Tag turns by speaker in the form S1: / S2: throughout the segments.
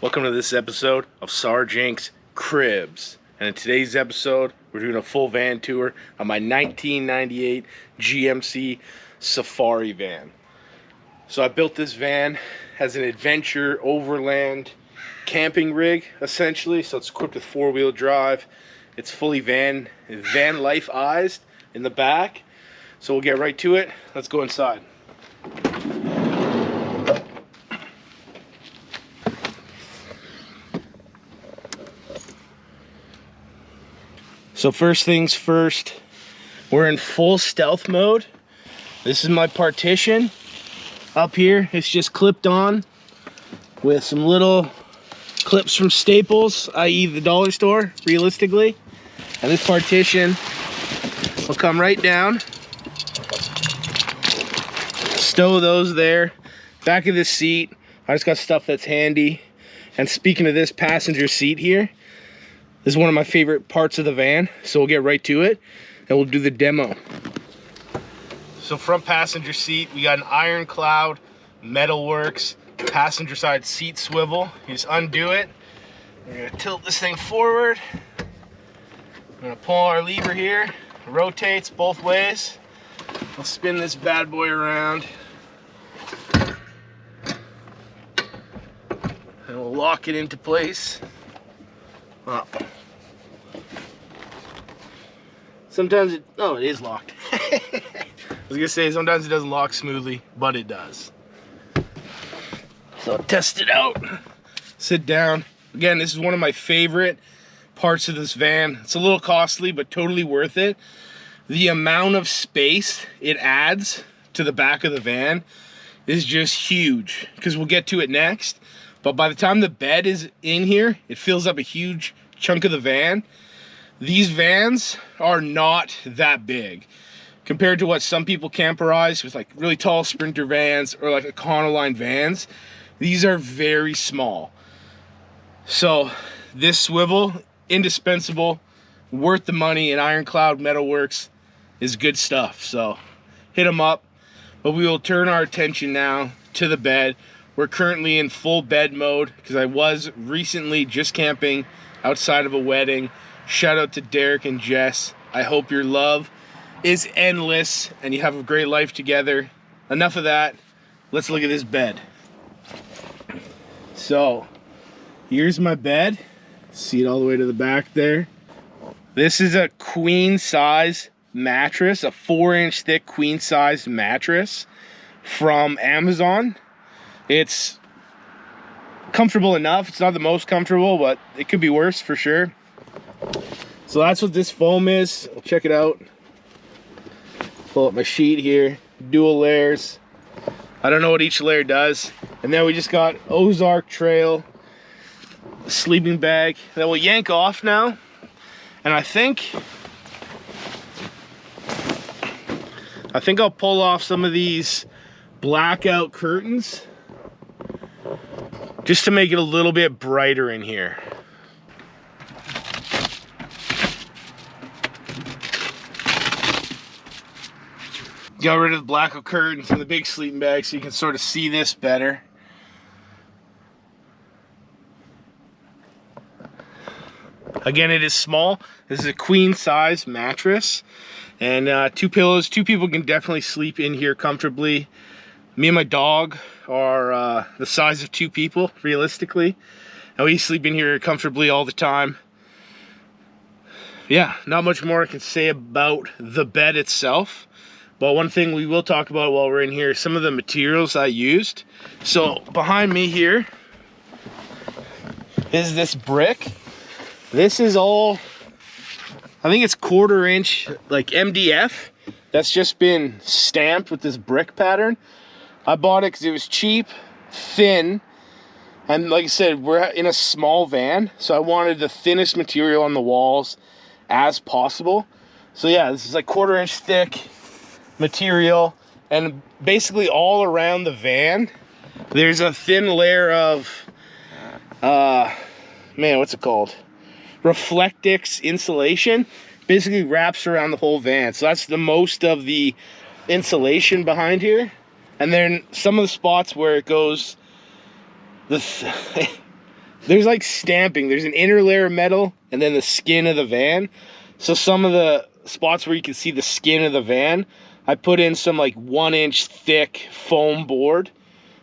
S1: Welcome to this episode of Sergeant's Cribs. And in today's episode, we're doing a full van tour on my 1998 GMC Safari van. So I built this van as an adventure overland camping rig, essentially. So it's equipped with four-wheel drive. It's fully Vanlife-ized in the back. So we'll get right to it. Let's go inside. So first things first, we're in full stealth mode. This is my partition. Up here, it's just clipped on with some little clips from Staples, i.e. the dollar store, realistically. And this partition will come right down. Stow those there. Back of the seat, I just got stuff that's handy. And speaking of this passenger seat here, this is one of my favorite parts of the van, so we'll get right to it and we'll do the demo. So front passenger seat, we got an iron Cloud Metalworks passenger side seat swivel. You just undo it. We're gonna tilt this thing forward. We're gonna pull our lever here. It rotates both ways. We'll spin this bad boy around. And we'll lock it into place. Up. Sometimes it is locked. I was gonna say sometimes it doesn't lock smoothly, but it does. So test it out. Sit down. Again, this is one of my favorite parts of this van. It's a little costly, but totally worth it. The amount of space it adds to the back of the van is just huge, because we'll get to it next. But by the time the bed is in here, it fills up a huge chunk of the van. These vans are not that big compared to what some people camperize with, like really tall Sprinter vans or like Econoline vans. These are very small. So this swivel, indispensable, worth the money, and Iron Cloud Metalworks is good stuff. So hit them up. But we will turn our attention now to the bed. We're currently in full bed mode because I was recently just camping outside of a wedding. Shout out to Derek and Jess. I hope your love is endless and you have a great life together. Enough of that. Let's look at this bed. So here's my bed. See it all the way to the back there. This is a queen size mattress, a 4-inch thick queen size mattress from Amazon. It's comfortable enough. It's not the most comfortable, but it could be worse for sure. So that's what this foam is. I'll check it out. Pull up my sheet here. Dual layers. I don't know what each layer does. And then we just got Ozark Trail sleeping bag that will yank off now. And I think I'll pull off some of these blackout curtains just to make it a little bit brighter in here. Got rid of the blackout curtains and the big sleeping bag so you can sort of see this better. Again, it is small. This is a queen size mattress, and 2 pillows. 2 people can definitely sleep in here comfortably. Me and my dog are the size of 2 people, realistically. And we sleep in here comfortably all the time. Yeah, not much more I can say about the bed itself. But one thing we will talk about while we're in here is some of the materials I used. So behind me here is this brick. This is all, I think it's 1/4 inch, like MDF. That's just been stamped with this brick pattern. I bought it because it was cheap, thin, and like I said, we're in a small van, so I wanted the thinnest material on the walls as possible. So yeah, this is like 1/4 inch thick material, and basically all around the van, there's a thin layer of, what's it called? Reflectix insulation. Basically wraps around the whole van. So that's the most of the insulation behind here. And then some of the spots where it goes, there's like stamping. There's an inner layer of metal and then the skin of the van. So some of the spots where you can see the skin of the van, I put in some like 1-inch thick foam board.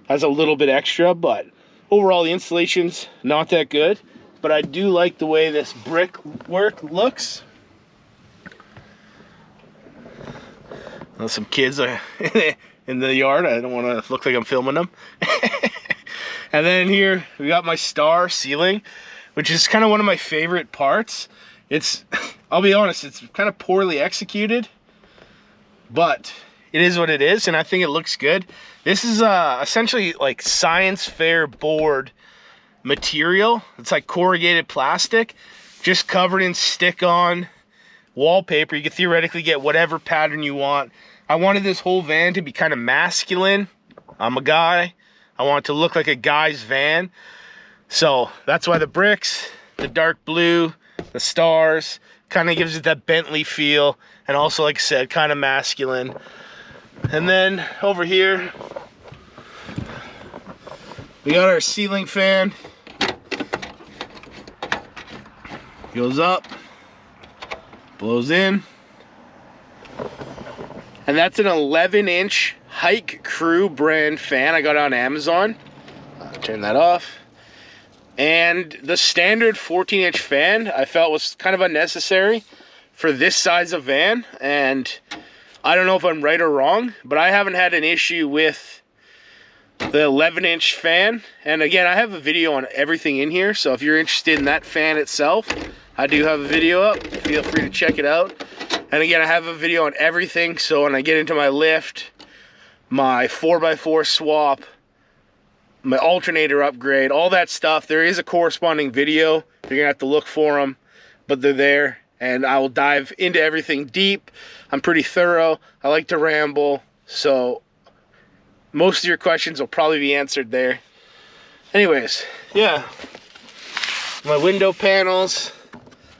S1: Has a little bit extra, but overall the installation's not that good. But I do like the way this brickwork looks. There's some kids in the yard. I don't want to look like I'm filming them. And then here we got my star ceiling, which is kind of one of my favorite parts. It's, I'll be honest, it's kind of poorly executed, but it is what it is, and I think it looks good. This is essentially like science fair board material. It's like corrugated plastic, just covered in stick-on wallpaper. You can theoretically get whatever pattern you want. I wanted this whole van to be kind of masculine. I'm a guy. I want it to look like a guy's van. So that's why the bricks, the dark blue, the stars, kind of gives it that Bentley feel. And also, like I said, kind of masculine. And then over here, we got our ceiling fan. Goes up, blows in. And that's an 11-inch Hike Crew brand fan I got on Amazon. Turn that off. And the standard 14-inch fan I felt was kind of unnecessary for this size of van. And I don't know if I'm right or wrong, but I haven't had an issue with the 11-inch fan. And again, I have a video on everything in here, so if you're interested in that fan itself, I do have a video up. Feel free to check it out. And again, I have a video on everything, so when I get into my lift, my 4x4 swap, my alternator upgrade, all that stuff, there is a corresponding video. You're gonna have to look for them, but they're there, and I will dive into everything deep. I'm pretty thorough. I like to ramble, so most of your questions will probably be answered there. Anyways, yeah, my window panels,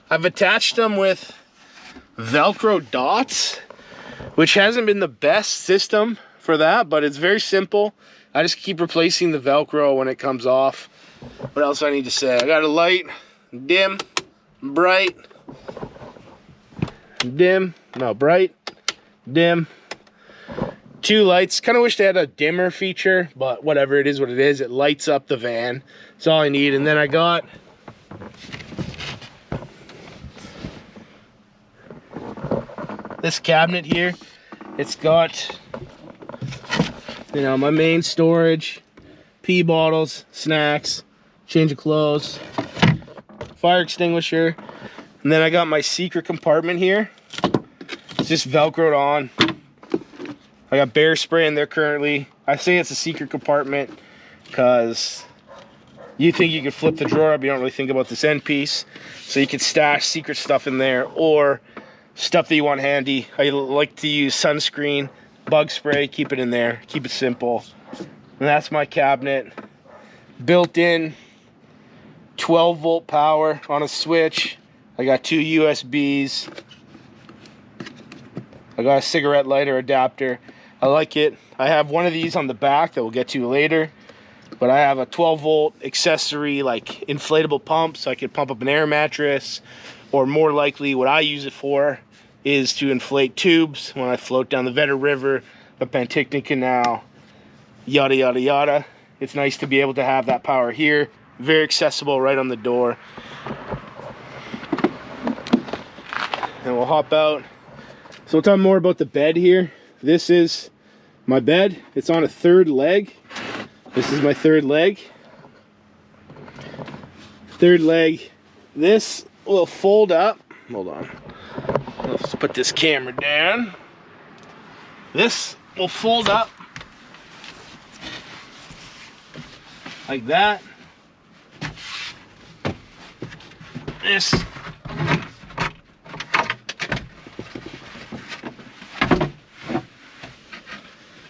S1: I've attached them with Velcro dots, which hasn't been the best system for that, but it's very simple. I just keep replacing the Velcro when it comes off. What else do I need to say? I got a light, dim, bright, dim, no, bright, dim. 2 lights. Kind of wish they had a dimmer feature, but whatever, it is what it is. It lights up the van. That's all I need. And then I got this cabinet here. It's got, you know, my main storage, pee bottles, snacks, change of clothes, fire extinguisher, and then I got my secret compartment here. It's just Velcroed on. I got bear spray in there currently. I say it's a secret compartment because you think you could flip the drawer up, you don't really think about this end piece. So you could stash secret stuff in there, or stuff that you want handy. I like to use sunscreen, bug spray, keep it in there, keep it simple. And that's my cabinet. Built-in 12-volt power on a switch. I got 2 USBs. I got a cigarette lighter adapter. I like it. I have one of these on the back that we'll get to later. But I have a 12-volt accessory, like inflatable pump, so I could pump up an air mattress. Or more likely, what I use it for is to inflate tubes when I float down the Vedder River, the Penticton Canal, yada, yada, yada. It's nice to be able to have that power here. Very accessible, right on the door. And we'll hop out. So we'll talk more about the bed here. This is my bed. It's on a 3rd leg. This is my 3rd leg. 3rd leg. This will fold up. Hold on. Let's put this camera down. This will fold up like that. This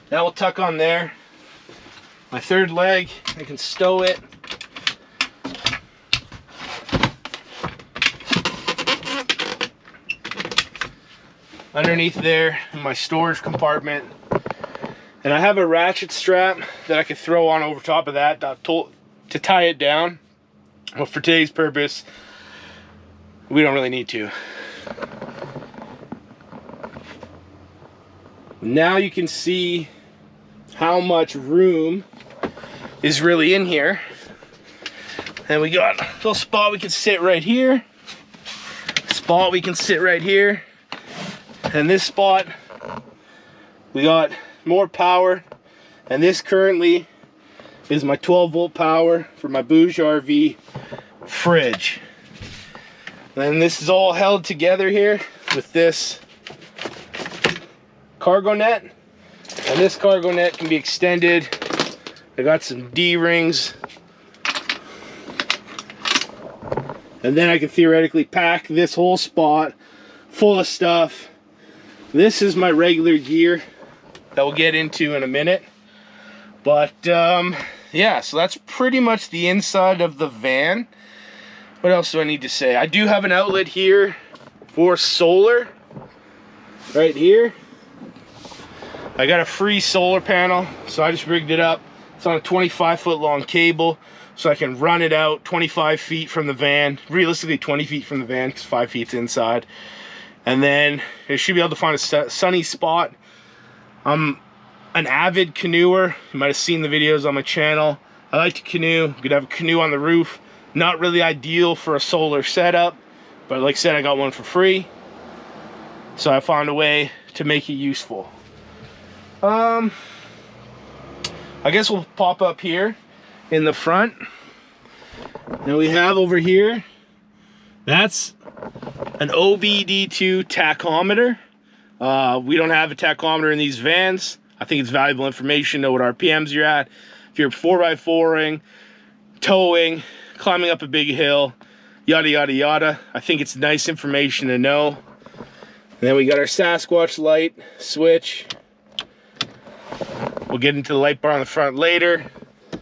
S1: that will tuck on there. My 3rd leg, I can stow it. Underneath there in my storage compartment. And I have a ratchet strap that I could throw on over top of that to tie it down. But for today's purpose, we don't really need to. Now you can see how much room is really in here. And we got a little spot we can sit right here. Spot we can sit right here. And this spot, we got more power. And this currently is my 12-volt power for my Bouge RV fridge. And this is all held together here with this cargo net, and this cargo net can be extended. I got some D-rings, and then I can theoretically pack this whole spot full of stuff. This is my regular gear that we'll get into in a minute, but yeah, so that's pretty much the inside of the van. What else do I need to say? I do have an outlet here for solar right here. I got a free solar panel, so I just rigged it up. It's on a 25-foot long cable, so I can run it out 25 feet from the van. Realistically 20 feet from the van, because 5 feet's inside. And then I should be able to find a sunny spot. I'm an avid canoeer. You might have seen the videos on my channel. I like to canoe. I'm gonna have a canoe on the roof. Not really ideal for a solar setup, but like I said, I got one for free. So I found a way to make it useful. I guess we'll pop up here in the front. Now we have over here, that's an OBD2 tachometer. We don't have a tachometer in these vans. I think it's valuable information, know what RPMs you're at. If you're 4x4ing, towing, climbing up a big hill, yada, yada, yada. I think it's nice information to know. And then we got our Sasquatch light switch. We'll get into the light bar on the front later.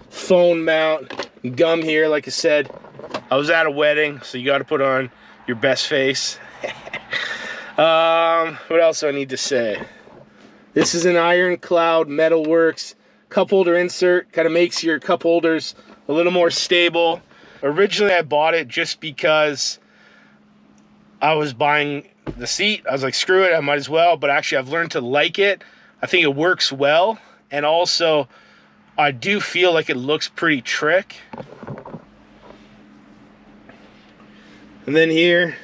S1: Phone mount, gum here, like I said. I was at a wedding, so you got to put on your best face. What else do I need to say? This is an Iron Cloud Metalworks cup holder insert. Kind of makes your cup holders a little more stable. Originally, I bought it just because I was buying the seat. I was like, screw it, I might as well. But actually, I've learned to like it. I think it works well. And also, I do feel like it looks pretty trick. And then here,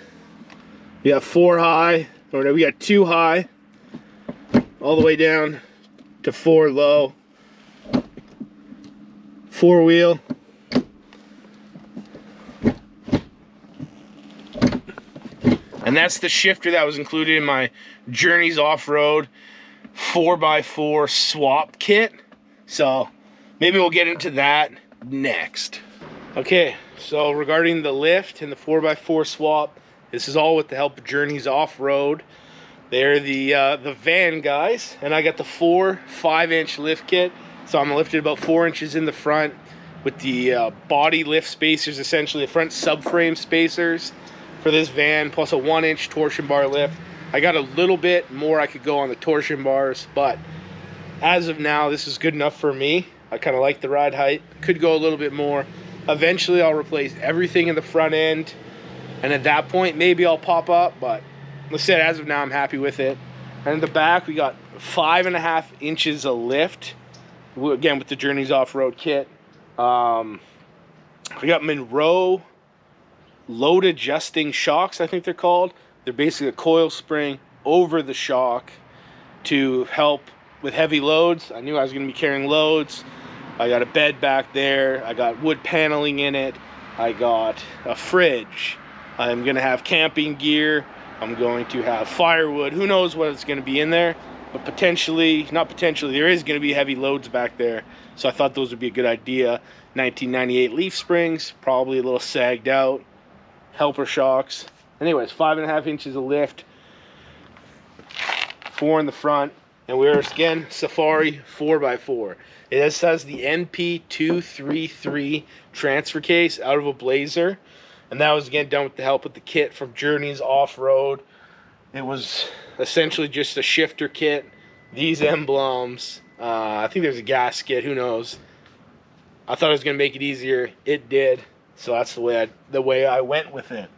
S1: we got 4 high, or no, we got 2 high, all the way down to 4 low. 4-wheel. And that's the shifter that was included in my Journeys Off-Road 4x4 swap kit. So maybe we'll get into that next. Okay, so regarding the lift and the 4x4 swap, this is all with the help of Journeys Off-Road. They're the van guys, and I got the 4 5-inch lift kit. So I'm lifted about 4 inches in the front with the body lift spacers, essentially the front subframe spacers for this van, plus a 1-inch torsion bar lift. I got a little bit more I could go on the torsion bars, but as of now, this is good enough for me. I kind of like the ride height. Could go a little bit more. Eventually, I'll replace everything in the front end, and at that point, maybe I'll pop up, but like I said, as of now, I'm happy with it. And in the back, we got 5.5 inches of lift, again, with the Journeys Off-Road kit. We got Monroe load adjusting shocks, I think they're called. They're basically a coil spring over the shock to help with heavy loads. I knew I was going to be carrying loads. I got a bed back there. I got wood paneling in it. I got a fridge. I'm going to have camping gear. I'm going to have firewood. Who knows what it's going to be in there, but potentially, not potentially, there is going to be heavy loads back there. So I thought those would be a good idea. 1998 leaf springs, probably a little sagged out. Helper shocks. Anyways, 5.5 inches of lift, 4 in the front, and we're again Safari 4x4. It has the NP233 transfer case out of a Blazer, and that was again done with the help with the kit from Journeys Off-Road. It was essentially just a shifter kit, these emblems. I think there's a gasket, who knows. I thought it was going to make it easier. It did. So that's the way I went with it.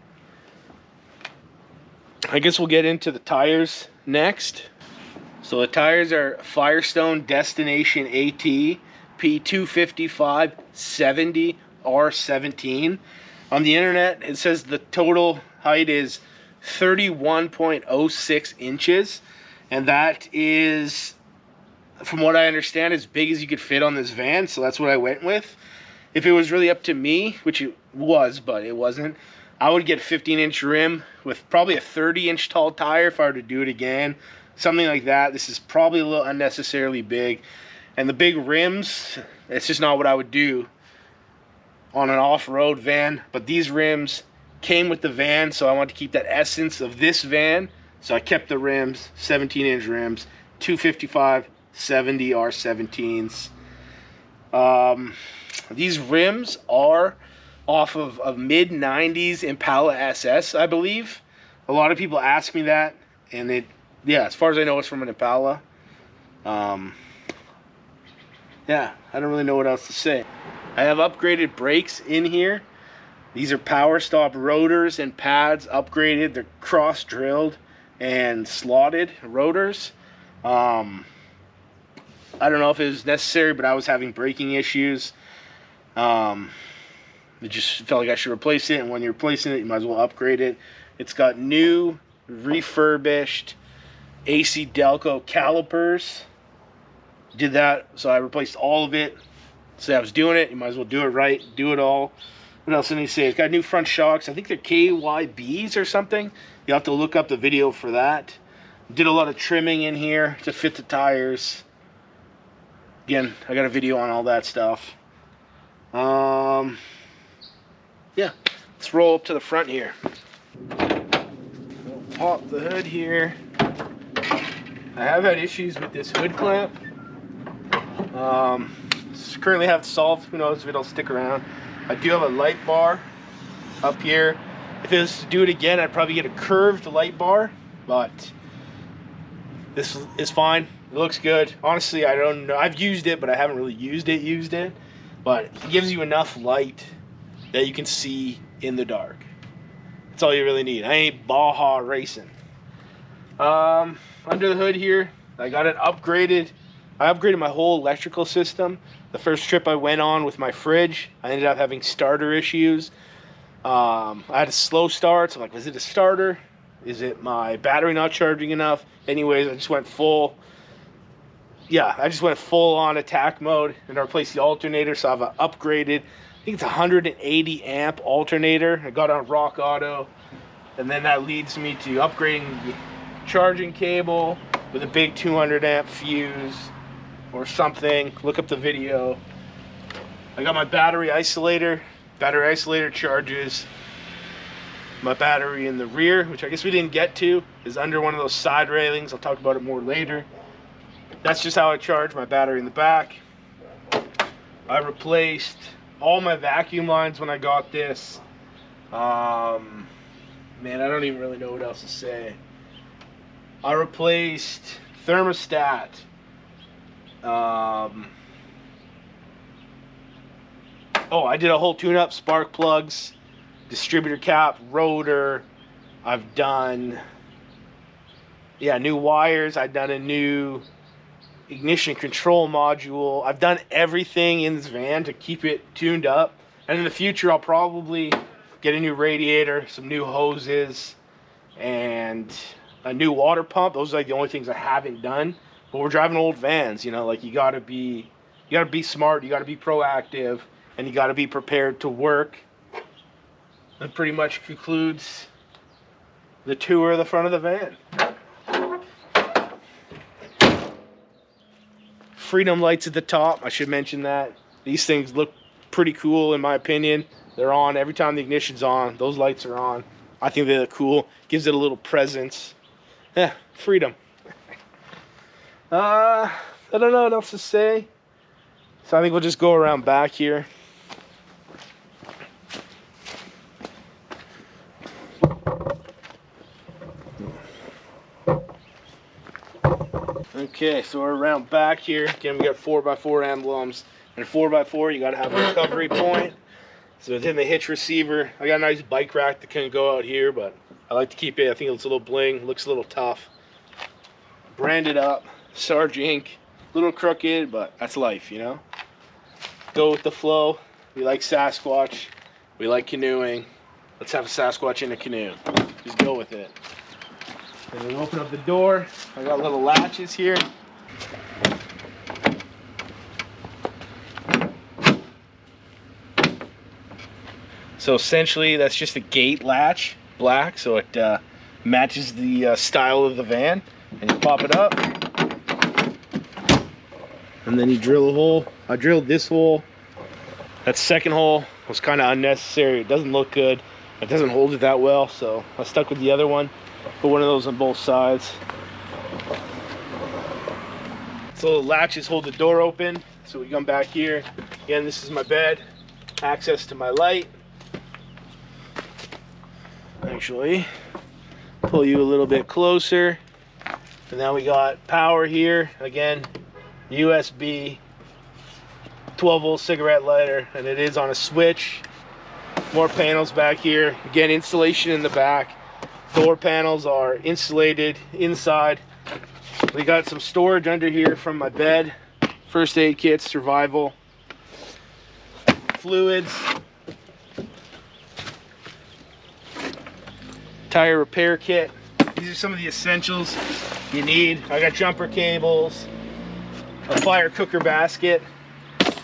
S1: I guess we'll get into the tires next. So the tires are Firestone Destination AT P255 70 R17. On the internet, it says the total height is 31.06 inches, and that is, from what I understand, as big as you could fit on this van. So that's what I went with. If it was really up to me, which it was, but it wasn't, I would get a 15-inch rim with probably a 30-inch tall tire if I were to do it again. Something like that. This is probably a little unnecessarily big. And the big rims, it's just not what I would do on an off-road van. But these rims came with the van, so I wanted to keep that essence of this van. So I kept the rims, 17-inch rims, 255 70 R17s. These rims are off of mid-90s Impala SS, I believe. A lot of people ask me that, and yeah, as far as I know, it's from an Impala. Yeah, I don't really know what else to say. I have upgraded brakes in here. These are Power Stop rotors and pads upgraded. They're cross-drilled and slotted rotors. I don't know if it was necessary, but I was having braking issues. It just felt like I should replace it, and when you're replacing it, you might as well upgrade it. It's got new, refurbished AC Delco calipers. Did that, so I replaced all of it. So I was doing it, you might as well do it right, do it all. What else did he say? It's got new front shocks. I think they're KYBs or something. You'll have to look up the video for that. Did a lot of trimming in here to fit the tires. Again, I got a video on all that stuff. Yeah, let's roll up to the front here. We'll pop the hood here. I have had issues with this hood clamp. Currently have it solved. Who knows if it'll stick around. I do have a light bar up here. If it was to do it again, I'd probably get a curved light bar, but this is fine. It looks good. Honestly, I don't know. I've used it, but I haven't really used it. But it gives you enough light that you can see in the dark. That's all you really need. I ain't Baja racing. Under the hood here, I got it upgraded. I upgraded my whole electrical system. The first trip I went on with my fridge, I ended up having starter issues. I had a slow start, so I'm like, was it a starter? Is it my battery not charging enough? Anyways, I just went full. Yeah, I just went full on attack mode and I replaced the alternator. So I have an upgraded, I think it's a 180 amp alternator. I got on Rock Auto, and then that leads me to upgrading the charging cable with a big 200 amp fuse or something. Look up the video. I got my battery isolator. Battery isolator charges my battery in the rear, which I guess we didn't get to, is under one of those side railings. I'll talk about it more later. That's just how I charge my battery in the back. I replaced all my vacuum lines when I got this. Man, I don't even really know what else to say. I replaced thermostat. Oh, I did a whole tune-up, spark plugs, distributor cap, rotor. I've done, new wires. I've done a new ignition control module. I've done everything in this van to keep it tuned up. And in the future, I'll probably get a new radiator, some new hoses, and a new water pump. Those are like the only things I haven't done. But we're driving old vans, you know, like you gotta be smart, you gotta be proactive, and you gotta be prepared to work. That pretty much concludes the tour of the front of the van. Freedom lights at the top, I should mention that. These things look pretty cool in my opinion. They're on every time the ignition's on. Those lights are on. I think they look cool. Gives it a little presence. Yeah, freedom. I don't know what else to say. So I think we'll just go around back here. Okay, so we're around back here. Again, we got 4x4 emblems. And 4x4, you got to have a recovery point. So then the hitch receiver, I got a nice bike rack that can go out here, but I like to keep it. I think it's a little bling, looks a little tough. Branded up, Sarge ink, a little crooked, but that's life, you know? Go with the flow. We like Sasquatch, we like canoeing. Let's have a Sasquatch in a canoe. Just go with it. And then open up the door. I got little latches here. So essentially that's just a gate latch, black, so it matches the style of the van. And you pop it up. And then you drill a hole. I drilled this hole. That second hole was kind of unnecessary. It doesn't look good. It doesn't hold it that well, so I stuck with the other one. Put one of those on both sides. So the latches hold the door open. So we come back here. Again, this is my bed. Access to my light. Actually, pull you a little bit closer. And now we got power here. Again, USB, 12-volt cigarette lighter, and it is on a switch. More panels back here. Again, insulation in the back. Door panels are insulated inside. We got some storage under here from my bed. First aid kits, survival, fluids, tire repair kit. These are some of the essentials you need. I got jumper cables, a fire cooker basket,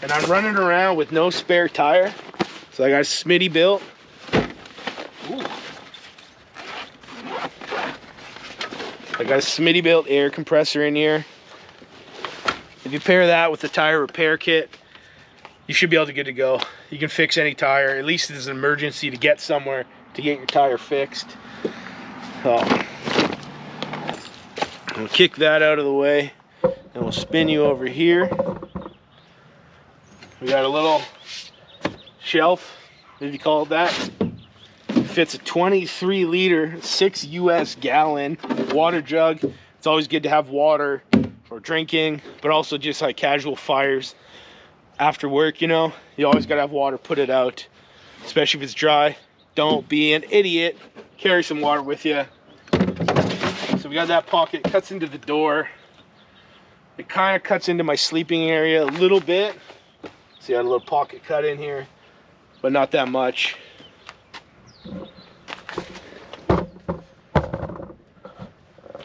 S1: and I'm running around with no spare tire. So I got a Smitty built. Ooh. I got a Smitty built air compressor in here. If you pair that with the tire repair kit, you should be able to get to go. You can fix any tire, at least as an emergency to get somewhere to get your tire fixed. So we'll kick that out of the way and we'll spin you over here. We got a little shelf, if you call it that. It fits a 23 liter, 6 US gallon water jug. It's always good to have water for drinking, but also just like casual fires after work, you know. You always gotta have water, put it out, especially if it's dry. Don't be an idiot. Carry some water with you. So we got that pocket, cuts into the door. It kind of cuts into my sleeping area a little bit. See, I had a little pocket cut in here, but not that much.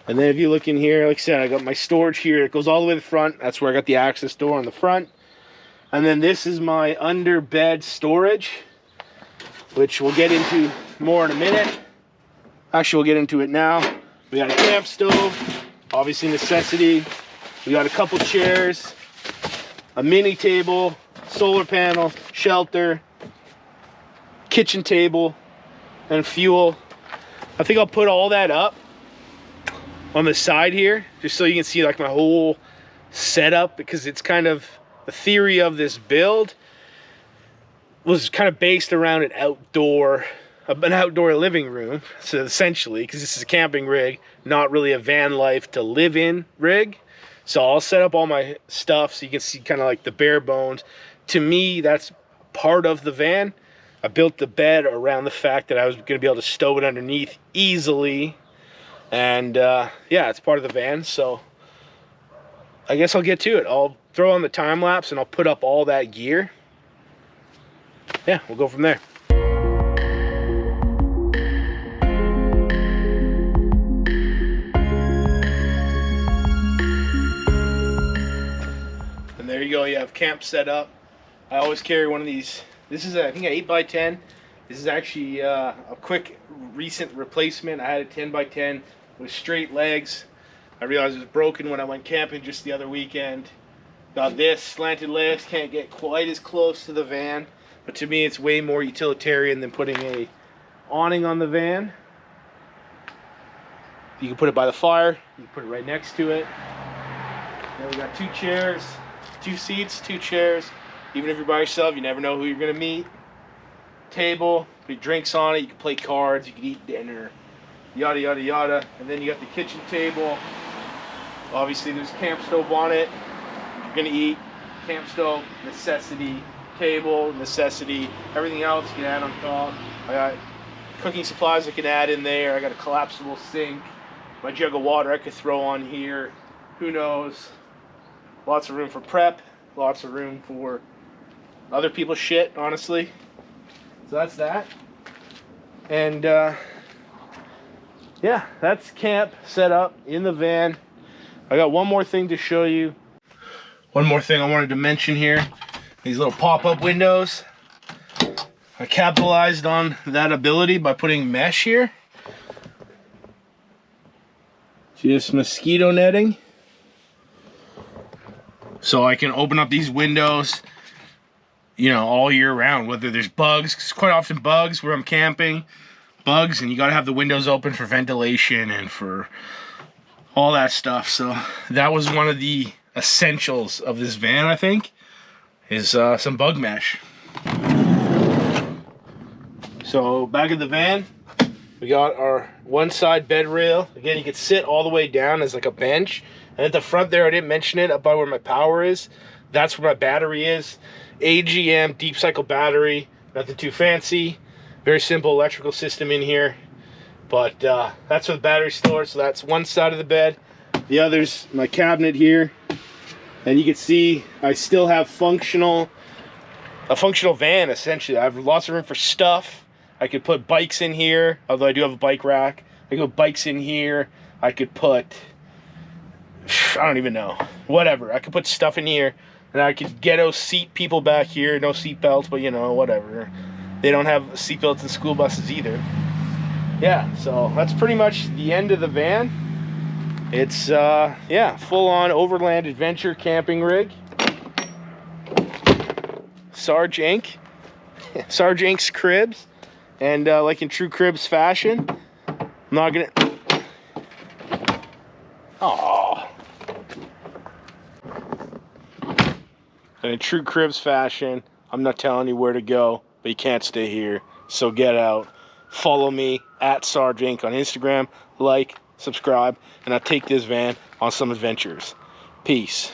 S1: And then if you look in here, like I said, I got my storage here. It goes all the way to the front. That's where I got the access door on the front. And then this is my under bed storage, which we'll get into more in a minute. Actually, we'll get into it now. We got a camp stove, obviously necessity. We got a couple chairs, a mini table, solar panel, shelter, kitchen table, and fuel. I think I'll put all that up on the side here, just so you can see like my whole setup, because it's kind of the theory of this build was kind of based around an outdoor living room. So essentially, because this is a camping rig, not really a van life to live in rig. So I'll set up all my stuff so you can see kind of like the bare bones. To me, that's part of the van. I built the bed around the fact that I was going to be able to stow it underneath easily. And yeah, it's part of the van. So I guess I'll get to it. I'll throw on the time lapse and I'll put up all that gear. Yeah, we'll go from there. And there you go, you have camp set up. I always carry one of these. This is, I think, an 8x10. This is actually a quick, recent replacement. I had a 10x10 with straight legs. I realized it was broken when I went camping just the other weekend. Got this, slanted legs, can't get quite as close to the van. But to me, it's way more utilitarian than putting a awning on the van. You can put it by the fire. You can put it right next to it. Then we got 2 chairs, 2 seats, 2 chairs. Even if you're by yourself, you never know who you're gonna meet. Table, put drinks on it. You can play cards. You can eat dinner. Yada yada yada. And then you got the kitchen table. Obviously, there's a camp stove on it. You're gonna eat. Camp stove, necessity. table, necessity. Everything else you can add on top. I got cooking supplies I can add in there. I got a collapsible sink. My jug of water I could throw on here. Who knows? Lots of room for prep. Lots of room for other people's shit, honestly. So that's that. And yeah, that's camp set up in the van. I got one more thing to show you. One more thing I wanted to mention here. These little pop-up windows. I capitalized on that ability by putting mesh here. Just mosquito netting. So I can open up these windows, you know, all year round, whether there's bugs, 'cause quite often bugs where I'm camping, bugs, and you gotta have the windows open for ventilation and for all that stuff. So that was one of the essentials of this van, I think, is some bug mesh. So back in the van, we got our one side bed rail. Again, you can sit all the way down as like a bench. And at the front there, I didn't mention it, up by where my power is. That's where my battery is. AGM deep cycle battery, nothing too fancy. Very simple electrical system in here. But that's where the battery's stored. So that's one side of the bed. The other's my cabinet here. And you can see I still have a functional van, essentially. I have lots of room for stuff. I could put bikes in here, although I do have a bike rack. I could put bikes in here. I could put, I don't even know, whatever. I could put stuff in here, and I could ghetto seat people back here. No seat belts, but you know, whatever. They don't have seat belts in school buses either. Yeah, so that's pretty much the end of the van. It's, yeah, full-on Overland adventure camping rig. Sarge Inc. Sarge Inc.'s Cribs. And like in true Cribs fashion, I'm not gonna... Aww. And in true Cribs fashion, I'm not telling you where to go, but you can't stay here. So get out. Follow me at Sarge Inc. on Instagram. Like, subscribe, and I'll take this van on some adventures. Peace.